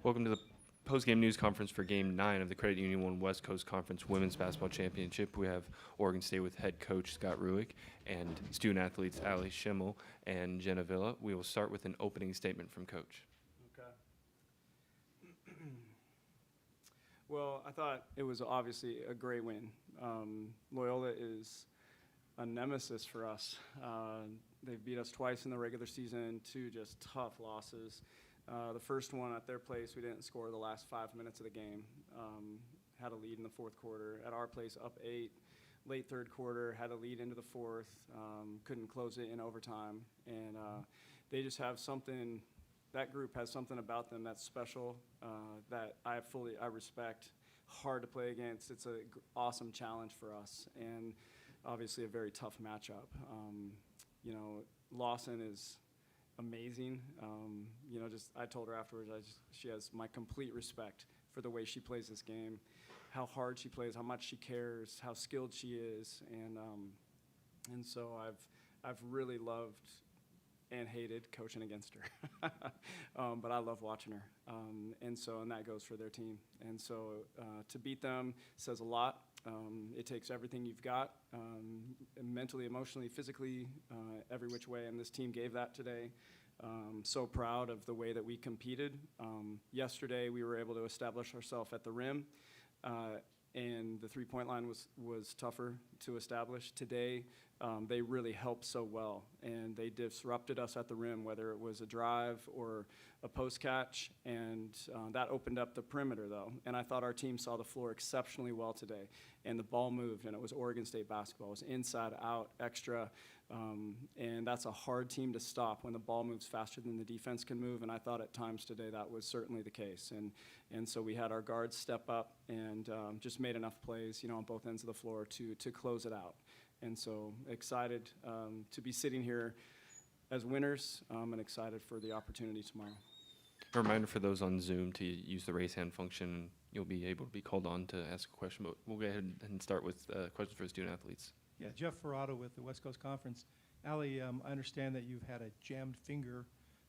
Welcome to the postgame news conference for Game 9 of the Credit Union 1 West Coast Conference Women's Basketball Championship. We have Oregon State with head coach Scott Rueck and student athletes Allie Schimmel and Jenna Villa. We will start with an opening statement from Coach. Okay. Well, I thought it was obviously a great win. Loyola is a nemesis for us. They've beat us twice in the regular season, two just tough losses. The first one at their place, we didn't score the last 5 minutes of the game. Had a lead in the fourth quarter. At our place, up 8, late third quarter, had a lead into the fourth. Couldn't close it in overtime. And they just have something, that group has something about them that's special, that I respect. Hard to play against. It's an awesome challenge for us, and obviously a very tough matchup. Lawson is amazing. I told her afterwards, she has my complete respect for the way she plays this game, how hard she plays, how much she cares, how skilled she is, and so I've really loved and hated coaching against her, but I love watching her, and that goes for their team, and so to beat them says a lot. It takes everything you've got, mentally, emotionally, physically, every which way, and this team gave that today. So proud of the way that we competed. Yesterday, we were able to establish ourselves at the rim, and the three-point line was tougher to establish. Today, they really helped so well, and they disrupted us at the rim, whether it was a drive or a post catch, and that opened up the perimeter, though. And I thought our team saw the floor exceptionally well today, and the ball moved, and it was Oregon State basketball. It was inside, out, extra, and that's a hard team to stop when the ball moves faster than the defense can move, and I thought at times today that was certainly the case. And so we had our guards step up and just made enough plays, on both ends of the floor to close it out. And so excited to be sitting here as winners, and excited for the opportunity tomorrow. A reminder for those on Zoom to use the raise hand function. You'll be able to be called on to ask a question, but we'll go ahead and start with questions for the student athletes. Yeah, Jeff Ferrado with the West Coast Conference. Allie, I understand that you've had a jammed finger,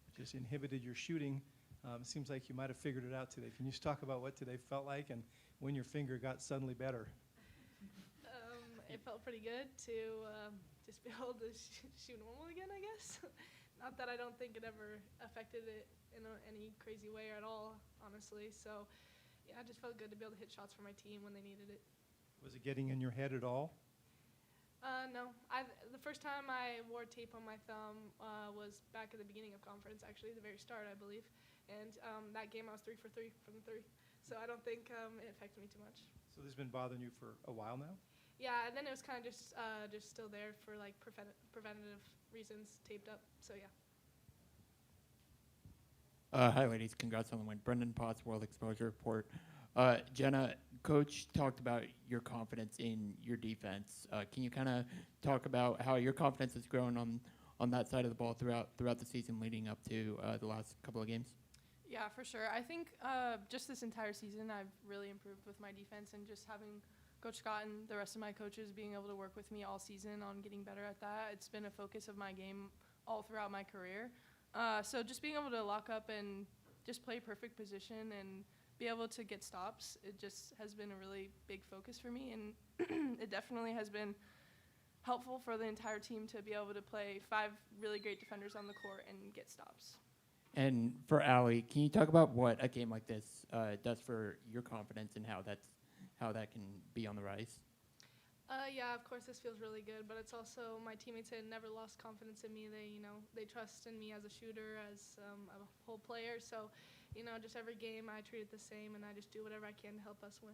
which has inhibited your shooting. It seems like you might have figured it out today. Can you just talk about what today felt like and when your finger got suddenly better? It felt pretty good to just be able to shoot normal again, I guess. Not that I don't think it ever affected it in any crazy way at all, honestly. So, yeah, it just felt good to be able to hit shots for my team when they needed it. Was it getting in your head at all? No. The first time I wore tape on my thumb was back at the beginning of conference, actually, the very start, I believe. And that game I was 3 for 3 from 3. So I don't think it affected me too much. So this has been bothering you for a while now? Yeah, and then it was kind of just still there for like preventative reasons, taped up. So yeah. Hi, ladies. Congrats on the win. Brendan Potts, World Exposure Report. Jenna, Coach talked about your confidence in your defense. Can you kind of talk about how your confidence has grown on that side of the ball throughout the season leading up to the last couple of games? Yeah, for sure. I think just this entire season I've really improved with my defense, and just having Coach Scott and the rest of my coaches being able to work with me all season on getting better at that. It's been a focus of my game all throughout my career. So just being able to lock up and just play perfect position and be able to get stops, it just has been a really big focus for me, and it definitely has been helpful for the entire team to be able to play 5 really great defenders on the court and get stops. And for Allie, can you talk about what a game like this does for your confidence and how that can be on the rise? Yeah, of course this feels really good, but it's also my teammates had never lost confidence in me. They trust in me as a shooter, as a whole player. So, just every game I treat it the same, and I just do whatever I can to help us win.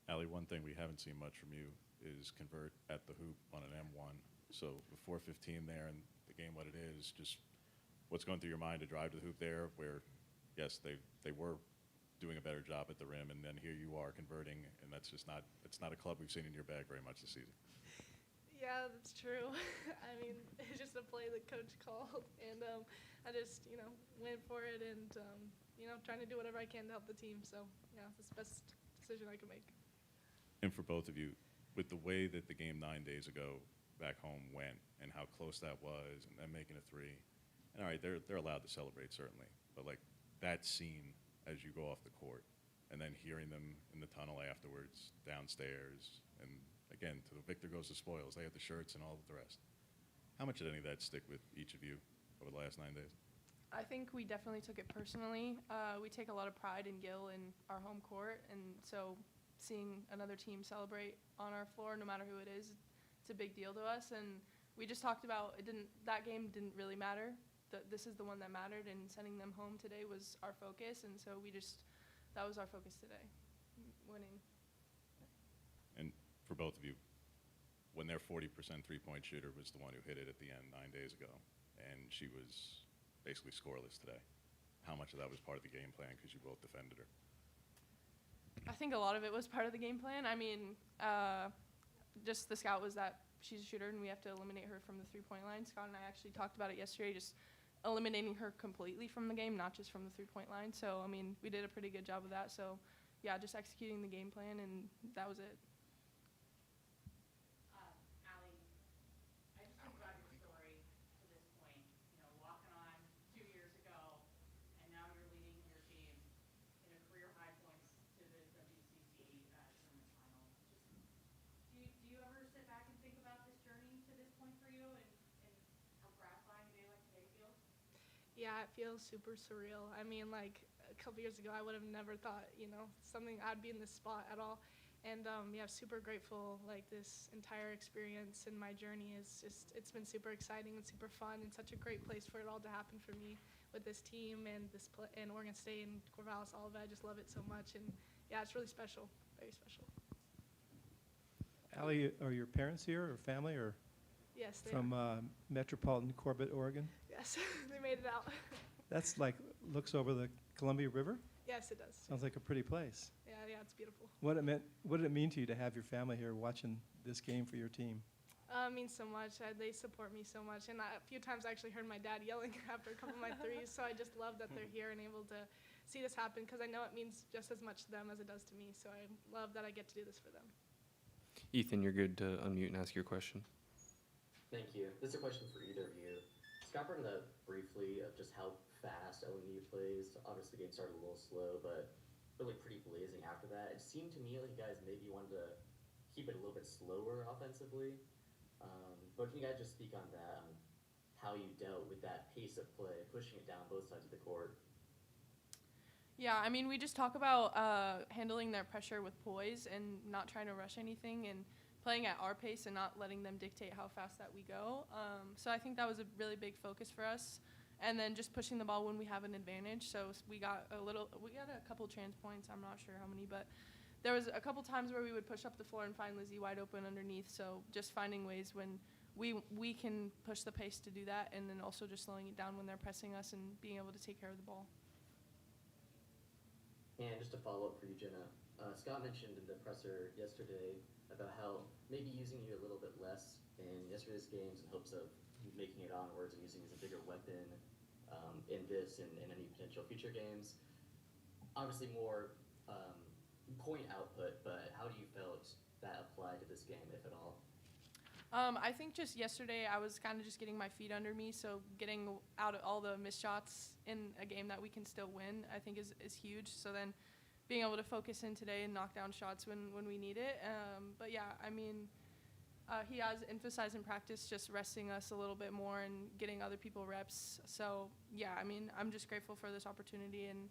Allie, one thing we haven't seen much from you is convert at the hoop on an M1. So with 4:15 there and the game what it is, just what's going through your mind to drive to the hoop there where, yes, they were doing a better job at the rim, and then here you are converting, and it's not a club we've seen in your bag very much this season. Yeah, that's true. I mean, it's just a play that Coach called, and I just, went for it, and, trying to do whatever I can to help the team. So, yeah, it's the best decision I could make. And for both of you, with the way that the game 9 days ago back home went and how close that was, and then making a 3, and all right, they're allowed to celebrate, certainly, but, like, that scene as you go off the court, and then hearing them in the tunnel afterwards, downstairs, and again, to the victor goes the spoils. They had the shirts and all of the rest. How much did any of that stick with each of you over the last 9 days? I think we definitely took it personally. We take a lot of pride in Gil in our home court, and so seeing another team celebrate on our floor, no matter who it is, it's a big deal to us. And we just talked about that game didn't really matter. This is the one that mattered, and sending them home today was our focus, and so that was our focus today, winning. And for both of you, when their 40% three-point shooter was the one who hit it at the end 9 days ago, and she was basically scoreless today, how much of that was part of the game plan because you both defended her? I think a lot of it was part of the game plan. I mean, just the scout was that she's a shooter and we have to eliminate her from the three-point line. Scott and I actually talked about it yesterday, just eliminating her completely from the game, not just from the three-point line. So, I mean, we did a pretty good job of that. So, yeah, just executing the game plan, and that was it. Allie, I just think about your story to this point. You know, walking on 2 years ago, and now you're leading your team in a career high points to the WCC semifinal. Do you ever sit back and think about this journey to this point for you, and how gratifying a day like today feels? Yeah, it feels super surreal. I mean, like, a couple years ago, I would have never thought, I'd be in this spot at all. And, super grateful, like, this entire experience and my journey it's been super exciting and super fun and such a great place for it all to happen for me with this team and and Oregon State and Corvallis, all of it. I just love it so much. And, yeah, it's really special, very special. Allie, are your parents here or family or Yes, they from are. metropolitan Corbett, Oregon? Yes, they made it out. That's like, looks over the Columbia River? Yes, it does. Sounds like a pretty place. Yeah, it's beautiful. What did it mean to you to have your family here watching this game for your team? It means so much. They support me so much. And a few times I actually heard my dad yelling after a couple of my threes. So I just love that they're here and able to see this happen because I know it means just as much to them as it does to me. So I love that I get to do this for them. Ethan, you're good to unmute and ask your question. Thank you. This is a question for either of you. Scott brought it up briefly of just how fast LMU plays. Obviously, the game started a little slow, but really pretty blazing after that. It seemed to me like you guys maybe wanted to keep it a little bit slower offensively. But can you guys just speak on that, on how you dealt with that pace of play, pushing it down both sides of the court? Yeah, I mean, we just talk about handling their pressure with poise and not trying to rush anything and playing at our pace and not letting them dictate how fast that we go. So I think that was a really big focus for us. And then just pushing the ball when we have an advantage. So we got a couple chance points. I'm not sure how many, but there was a couple times where we would push up the floor and find Lizzie wide open underneath. So just finding ways when we can push the pace to do that, and then also just slowing it down when they're pressing us and being able to take care of the ball. And just a follow-up for you, Jenna. Scott mentioned in the presser yesterday about how maybe using you a little bit less in yesterday's games in hopes of making it onwards and using it as a bigger weapon in this and in any potential future games. Obviously more point output, but how do you felt that applied to this game, if at all? I think just yesterday I was kind of just getting my feet under me, so getting out of all the missed shots in a game that we can still win, I think is huge. So then being able to focus in today and knock down shots when we need it. But yeah, I mean, he has emphasized in practice just resting us a little bit more and getting other people reps. So yeah, I mean, I'm just grateful for this opportunity, and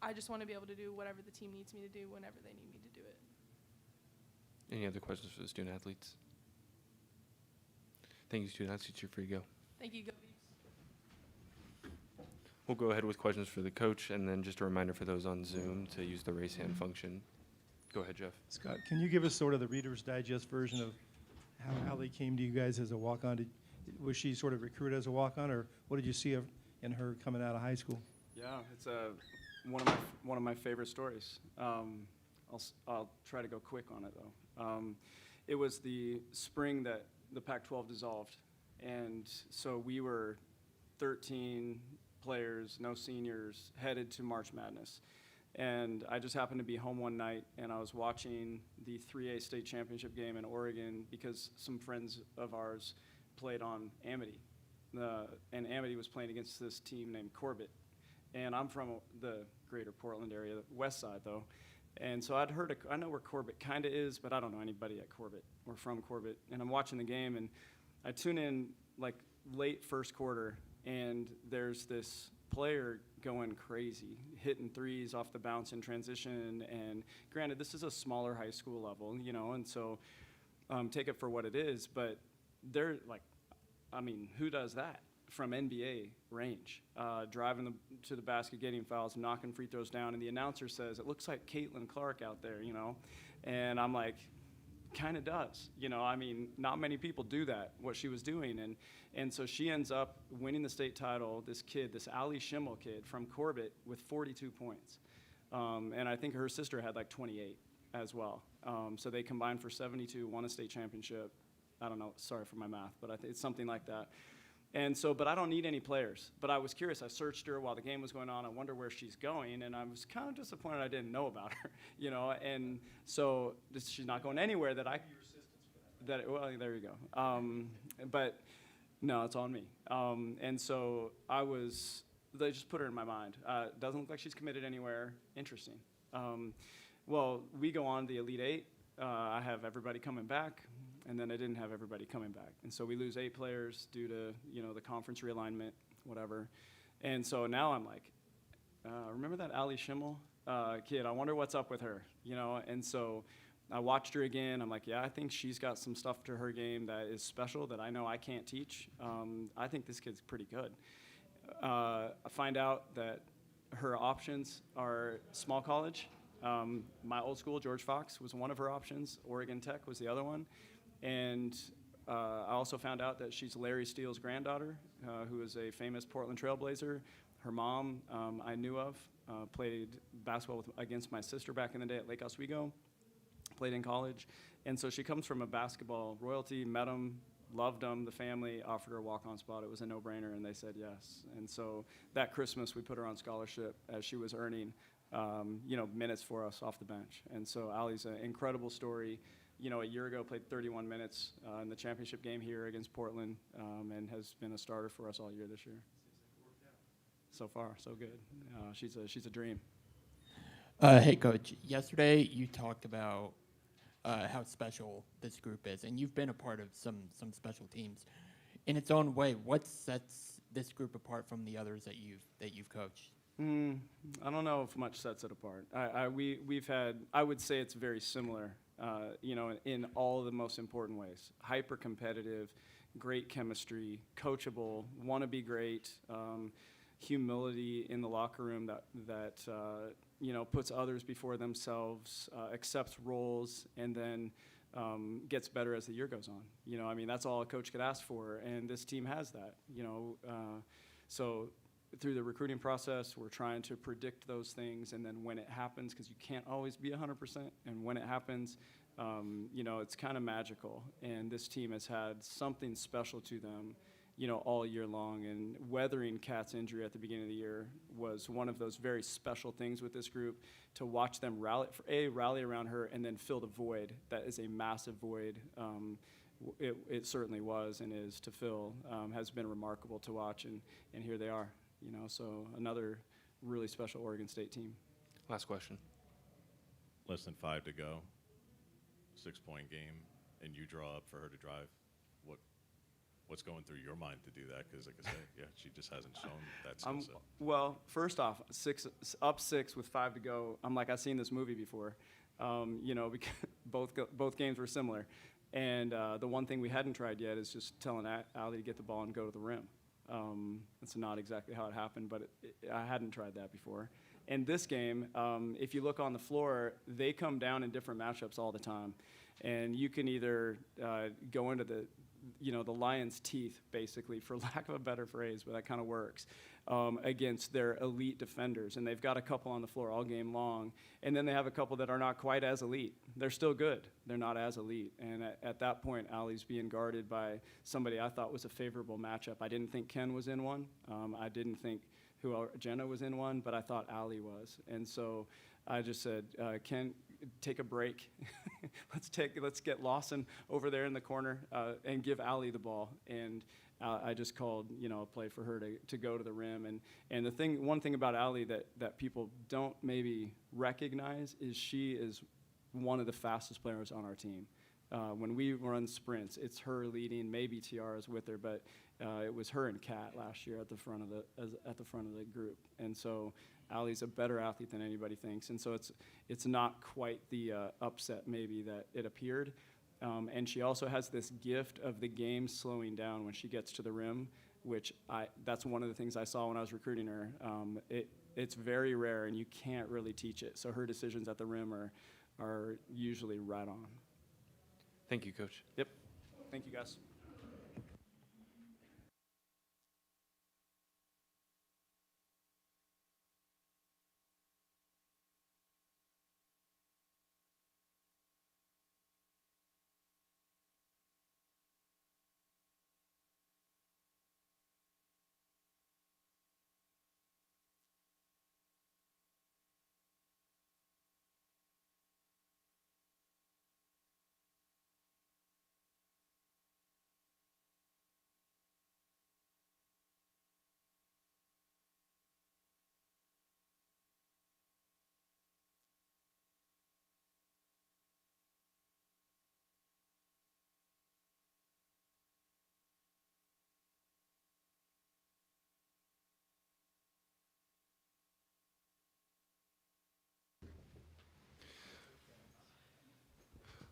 I just want to be able to do whatever the team needs me to do whenever they need me to do it. Any other questions for the student athletes? Thank you, student athletes. You're free to go. Thank you, Go Beavs. We'll go ahead with questions for the coach, and then just a reminder for those on Zoom to use the raise hand function. Go ahead, Jeff. Scott, can you give us sort of the Reader's Digest version of how Allie came to you guys as a walk-on? Was she sort of recruited as a walk-on, or what did you see in her coming out of high school? Yeah, it's one of my favorite stories. I'll try to go quick on it though. It was the spring that the Pac-12 dissolved, and so we were 13 players, no seniors, headed to March Madness. And I just happened to be home one night, and I was watching the 3A state championship game in Oregon because some friends of ours played on Amity. And Amity was playing against this team named Corbett. And I'm from the greater Portland area, the west side though. And so I know where Corbett kind of is, but I don't know anybody at Corbett or from Corbett. And I'm watching the game, and I tune in like late first quarter, and there's this player going crazy, hitting threes off the bounce in transition. And granted, this is a smaller high school level, you know, and so take it for what it is. But they're like, I mean, who does that from NBA range? Driving to the basket, getting fouls, knocking free throws down, and the announcer says, it looks like Caitlin Clark out there, you know? And I'm like, kind of does, you know? I mean, not many people do that, what she was doing. And so she ends up winning the state title, this kid, this Ali Schimmel kid from Corbett with 42 points. And I think her sister had like 28 as well. So they combined for 72, won a state championship. I don't know, sorry for my math, but it's something like that. And so, but I don't need any players. But I was curious. I searched her while the game was going on. I wonder where she's going, and I was kind of disappointed I didn't know about her, you know. And so she's not going anywhere that I. Well, there you go. But no, it's on me. And so they just put her in my mind. Doesn't look like she's committed anywhere. Interesting. Well, we go on the Elite Eight. I have everybody coming back. And then I didn't have everybody coming back. And so we lose 8 players due to, you know, the conference realignment, whatever. And so now I'm like, remember that Ali Schimmel kid? I wonder what's up with her, you know? And so I watched her again. I'm like, yeah, I think she's got some stuff to her game that is special that I know I can't teach. I think this kid's pretty good. I find out that her options are small college. My old school, George Fox, was one of her options. Oregon Tech was the other one. And I also found out that she's Larry Steele's granddaughter, who is a famous Portland Trailblazer. Her mom I knew of, played basketball against my sister back in the day at Lake Oswego, played in college. And so she comes from a basketball royalty, met them, loved them, the family, offered her a walk-on spot. It was a no-brainer, and they said yes. And so that Christmas, we put her on scholarship as she was earning you know, minutes for us off the bench. And so Ali's an incredible story. You know, a year ago, played 31 minutes in the championship game here against Portland, and has been a starter for us all year this year. So far, so good. She's a dream. Hey, Coach. Yesterday, you talked about how special this group is, and you've been a part of some special teams. In its own way, what sets this group apart from the others that you've coached? I don't know if much sets it apart. We've had, I would say it's very similar, you know, in all the most important ways. Hyper competitive, great chemistry, coachable, want to be great, humility in the locker room that you know, puts others before themselves, accepts roles, and then gets better as the year goes on. You know, I mean, that's all a coach could ask for, and this team has that, you know. So through the recruiting process, we're trying to predict those things, and then when it happens, because you can't always be 100%, and when it happens, you know, it's kind of magical. And this team has had something special to them, you know, all year long. And weathering Kat's injury at the beginning of the year was one of those very special things with this group, to watch them rally around her, and then fill the void. That is a massive void. It certainly was and is to fill, has been remarkable to watch, and here they are. You know, so another really special Oregon State team. Last question. Less than 5 to go, 6-point game, and you draw up for her to drive. What's going through your mind to do that? Because, like I said, yeah, she just hasn't shown that skill set. Well, first off, up 6 with 5 to go. I'm like, I've seen this movie before. You know, because both games were similar. And the one thing we hadn't tried yet is just telling Ali to get the ball and go to the rim. That's not exactly how it happened, but I hadn't tried that before. And this game, if you look on the floor, they come down in different matchups all the time. And you can either go into the lion's teeth, basically, for lack of a better phrase, but that kind of works, against their elite defenders. And they've got a couple on the floor all game long. And then they have a couple that are not quite as elite. They're still good. They're not as elite. And at that point, Ali's being guarded by somebody I thought was a favorable matchup. I didn't think Ken was in one. I didn't think Jenna was in one, but I thought Ali was. And so I just said, Ken, take a break. Let's get Lawson over there in the corner and give Allie the ball. And I just called, a play for her to go to the rim. And one thing about Allie that people don't maybe recognize is she is one of the fastest players on our team. When we run sprints, it's her leading, maybe Tiara's with her, but it was her and Kat last year at the front of the group. And so Allie's a better athlete than anybody thinks. And so it's not quite the upset maybe that it appeared. And she also has this gift of the game slowing down when she gets to the rim, which that's one of the things I saw when I was recruiting her. It's very rare, and you can't really teach it. So her decisions at the rim are usually right on. Thank you, Coach. Yep. Thank you, guys.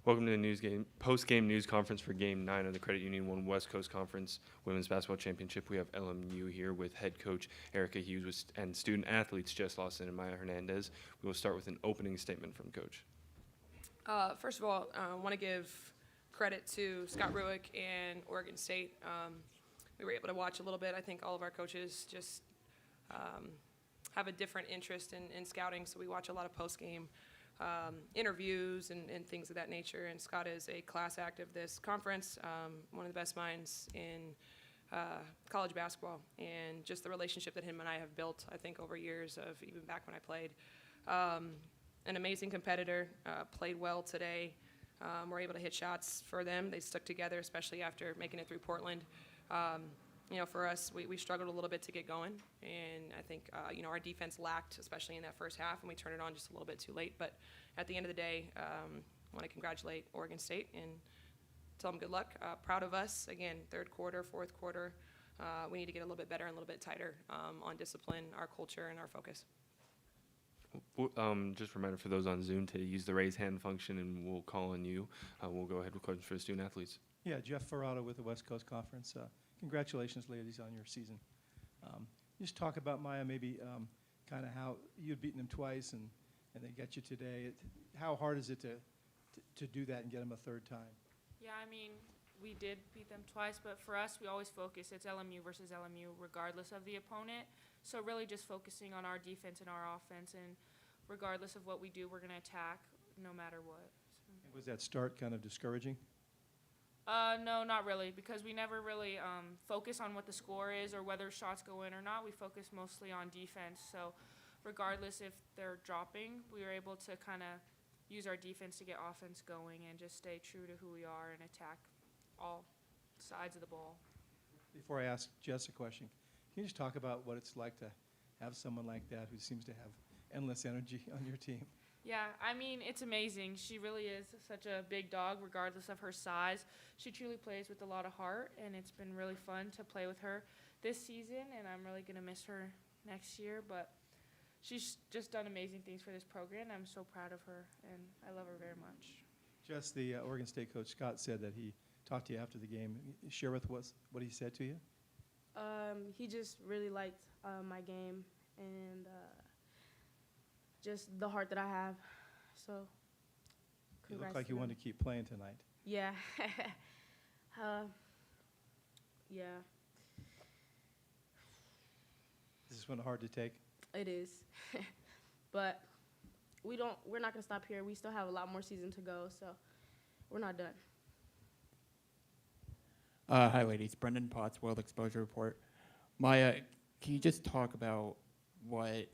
Welcome to the post-game news conference for Game 9 of the Credit Union 1 West Coast Conference Women's Basketball Championship. We have LMU here with head coach Erica Hughes and student athletes Jess Lawson and Maya Hernandez. We will start with an opening statement from Coach. First of all, I want to give credit to Scott Rueck and Oregon State. We were able to watch a little bit. I think all of our coaches just have a different interest in scouting, so we watch a lot of post-game interviews and things of that nature. And Scott is a class act of this conference, one of the best minds in college basketball, and just the relationship that him and I have built, I think, over years of even back when I played. An amazing competitor, played well today. We're able to hit shots for them. They stuck together, especially after making it through Portland. For us, we struggled a little bit to get going, and I think, our defense lacked, especially in that first half, and we turned it on just a little bit too late. But at the end of the day, I want to congratulate Oregon State and tell them good luck. Proud of us. Again, third quarter, fourth quarter, we need to get a little bit better and a little bit tighter on discipline, our culture, and our focus. Just a reminder for those on Zoom to use the raise hand function, and we'll call on you. We'll go ahead with questions for the student athletes. Yeah, Jeff Ferrado with the West Coast Conference. Congratulations, ladies, on your season. Just talk about, Maya, maybe kind of how you'd beaten them twice and they got you today. How hard is it to do that and get them a third time? Yeah, we did beat them twice, but for us, we always focus. It's LMU versus LMU, regardless of the opponent. So really just focusing on our defense and our offense, and regardless of what we do, we're going to attack no matter what. So. Was that start kind of discouraging? No, not really, because we never really focus on what the score is or whether shots go in or not. We focus mostly on defense. So regardless if they're dropping, we were able to kind of use our defense to get offense going and just stay true to who we are and attack all sides of the ball. Before I ask Jess a question, can you just talk about what it's like to have someone like that who seems to have endless energy on your team? Yeah, it's amazing. She really is such a big dog, regardless of her size. She truly plays with a lot of heart, and it's been really fun to play with her this season, and I'm really going to miss her next year. But she's just done amazing things for this program. I'm so proud of her, and I love her very much. Just the Oregon State coach, Scott, said that he talked to you after the game. Share with us what he said to you. He just really liked my game and just the heart that I have. So, You congrats look like to you them. wanted to keep playing tonight. Yeah. Yeah, Is this one hard to take? it is. But we're not going to stop here. We still have a lot more season to go, so we're not done. Hi, ladies. Brendan Potts, World Exposure Report. Maya, can you just talk about what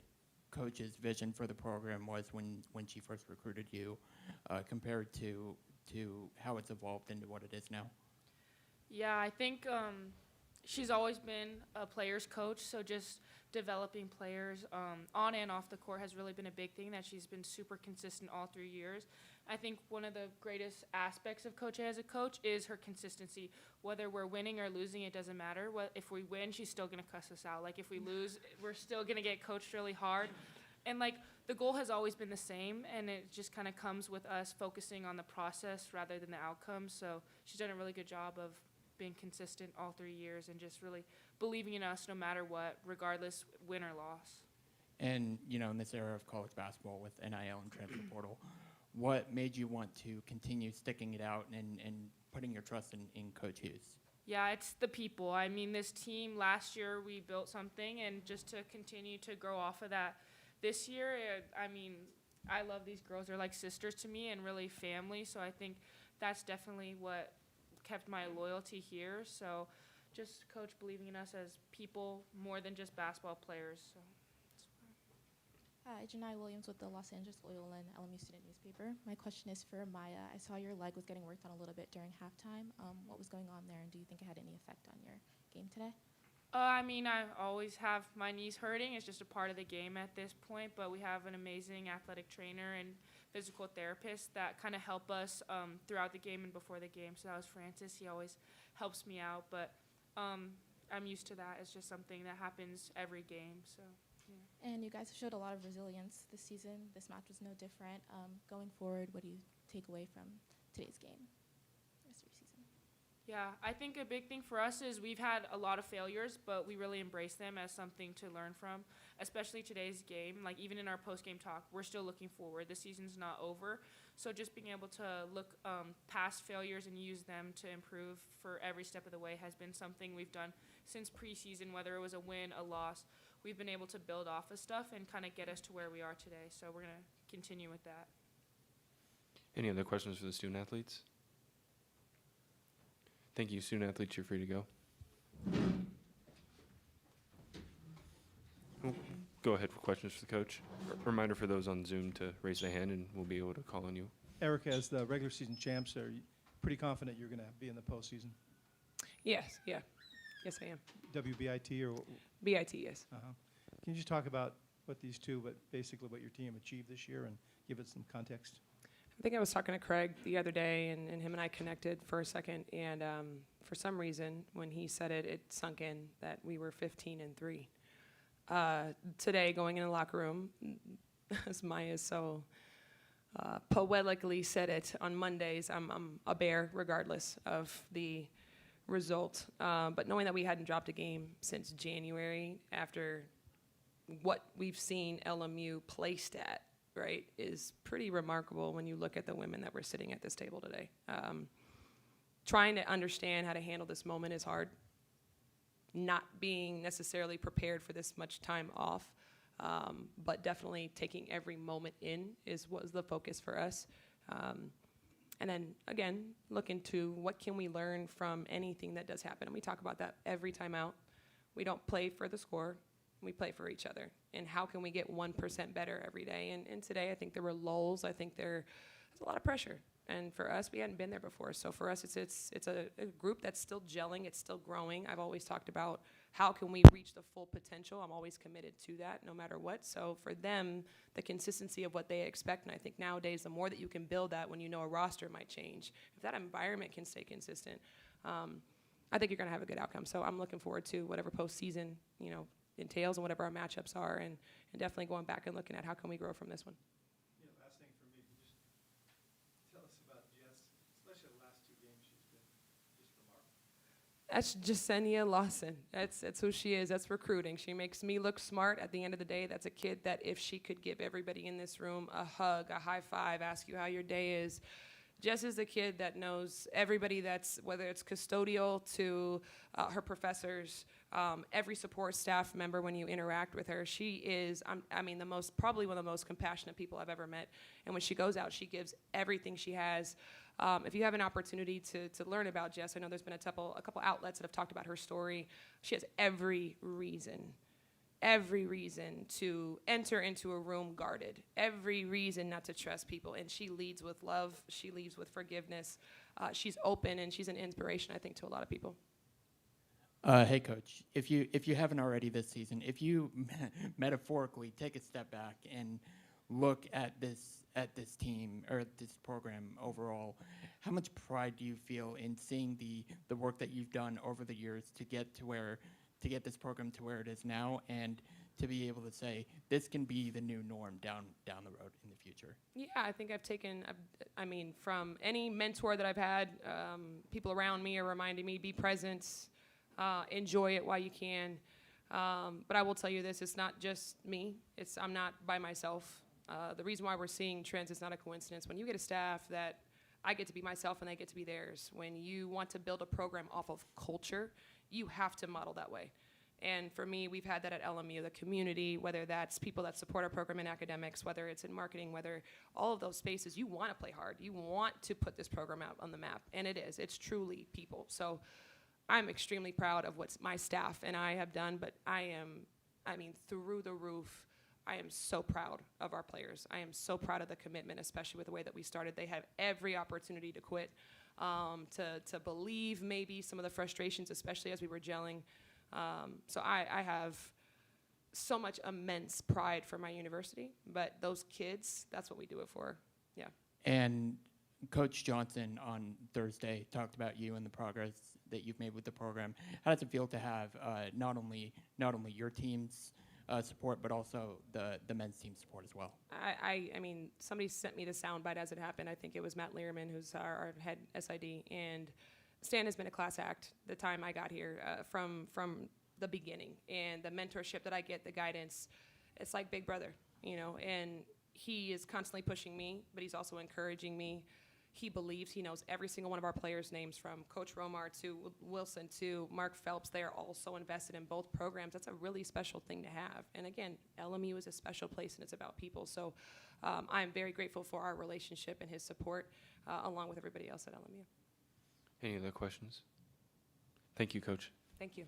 coach's vision for the program was when she first recruited you, compared to how it's evolved into what it is now? Yeah, I think she's always been a player's coach, so just developing players on and off the court has really been a big thing that she's been super consistent all 3 years. I think one of the greatest aspects of Coach A as a coach is her consistency. Whether we're winning or losing, it doesn't matter. If we win, she's still going to cuss us out. Like, if we lose, we're still going to get coached really hard. And, like, the goal has always been the same, and it just kind of comes with us focusing on the process rather than the outcome. So she's done a really good job of being consistent all 3 years and just really believing in us no matter what, regardless win or loss. And, in this era of college basketball with NIL and transfer portal, what made you want to continue sticking it out and putting your trust in Coach Hughes? Yeah, it's the people. I mean, this team last year we built something, and just to continue to grow off of that this year, I love these girls. They're like sisters to me and really family, so I think that's definitely what kept my loyalty here. So just Coach believing in us as people more than just basketball players. So. Hi, Janai Williams with the Los Angeles Loyola and LMU Student Newspaper. My question is for Maya. I saw your leg was getting worked on a little bit during halftime. What was going on there, and do you think it had any effect on your game today? I always have my knees hurting. It's just a part of the game at this point, but we have an amazing athletic trainer and physical therapist that kind of help us throughout the game and before the game. So that was Francis. He always helps me out, but I'm used to that. It's just something that happens every game, so. Yeah. And you guys showed a lot of resilience this season. This match was no different. Going forward, what do you take away from today's game, the rest of your season? Yeah, I think a big thing for us is we've had a lot of failures, but we really embrace them as something to learn from, especially today's game. Like, even in our post-game talk, we're still looking forward. The season's not over, so just being able to look past failures and use them to improve for every step of the way has been something we've done since preseason, whether it was a win, a loss. We've been able to build off of stuff and kind of get us to where we are today, so we're going to continue with that. Any other questions for the student athletes? Thank you. Student athletes, you're free to go. Go ahead with questions for the coach. Reminder for those on Zoom to raise their hand, and we'll be able to call on you. Erica, as the regular season champs, are you pretty confident you're going to be in the postseason? Yes, yeah. Yes, I am. WBIT or? BIT, yes. Uh-huh. Can you just talk about what these two, but basically what your team achieved this year, and give it some context? I think I was talking to Craig the other day, and him and I connected for a second, and for some reason, when he said it, it sunk in that we were 15-3. Today, going in the locker room, as Maya so poetically said it, on Mondays, I'm a bear regardless of the result. But knowing that we hadn't dropped a game since January, after what we've seen LMU placed at, right, is pretty remarkable when you look at the women that were sitting at this table today. Trying to understand how to handle this moment is hard. Not being necessarily prepared for this much time off, but definitely taking every moment in was the focus for us. And then, again, look into what can we learn from anything that does happen. And we talk about that every time out. We don't play for the score. We play for each other. And how can we get 1% better every day? And today, I think there were lulls. I think there's a lot of pressure. And for us, we hadn't been there before. So for us, it's a group that's still gelling. It's still growing. I've always talked about how can we reach the full potential. I'm always committed to that no matter what. So for them, the consistency of what they expect, and I think nowadays the more that you can build that when you know a roster might change, if that environment can stay consistent, I think you're going to have a good outcome. So I'm looking forward to whatever postseason, entails and whatever our matchups are, and definitely going back and looking at how can we grow from this one. Last thing for me, just tell us about Jess, especially the last two games. She's been just remarkable. That's Jasenia Lawson. That's who she is. That's recruiting. She makes me look smart. At the end of the day, that's a kid that if she could give everybody in this room a hug, a high five, ask you how your day is, Jess is the kid that knows everybody that's, whether it's custodial to her professors, every support staff member when you interact with her. She is, probably one of the most compassionate people I've ever met. And when she goes out, she gives everything she has. If you have an opportunity to learn about Jess, I know there's been a couple outlets that have talked about her story. She has every reason every reason to enter into a room guarded, every reason not to trust people. And she leads with love. She leads with forgiveness. She's open, and she's an inspiration, I think, to a lot of people. Hey, Coach, if you haven't already this season, if you metaphorically take a step back and look at this team or this program overall, how much pride do you feel in seeing the work that you've done over the years to get this program to where it is now, and to be able to say this can be the new norm down the road in the future? Yeah, I think from any mentor that I've had, people around me are reminding me, be present, enjoy it while you can. But I will tell you this, it's not just me. I'm not by myself. The reason why we're seeing trends is not a coincidence. When you get a staff that I get to be myself and they get to be theirs, when you want to build a program off of culture, you have to model that way. And for me, we've had that at LMU, the community, whether that's people that support our program in academics, whether it's in marketing, whether all of those spaces, you want to play hard. You want to put this program out on the map, and it is. It's truly people. So I'm extremely proud of what my staff and I have done, but through the roof, I am so proud of our players. I am so proud of the commitment, especially with the way that we started. They have every opportunity to quit, to believe maybe some of the frustrations, especially as we were gelling. So I have so much immense pride for my university, but those kids, that's what we do it for. Yeah. And Coach Johnson on Thursday talked about you and the progress that you've made with the program. How does it feel to have not only your team's support, but also the men's team support as well? I mean, somebody sent me the soundbite as it happened. I think it was Matt Learman, who's our head SID, and Stan has been a class act the time I got here, from the beginning. And the mentorship that I get, the guidance, it's like big brother, and he is constantly pushing me, but he's also encouraging me. He believes, he knows every single one of our players' names, from Coach Romar to Wilson to Mark Phelps. They are all so invested in both programs. That's a really special thing to have. And again, LMU is a special place, and it's about people. So I'm very grateful for our relationship and his support, along with everybody else at LMU. Any other questions? Thank you, Coach. Thank you.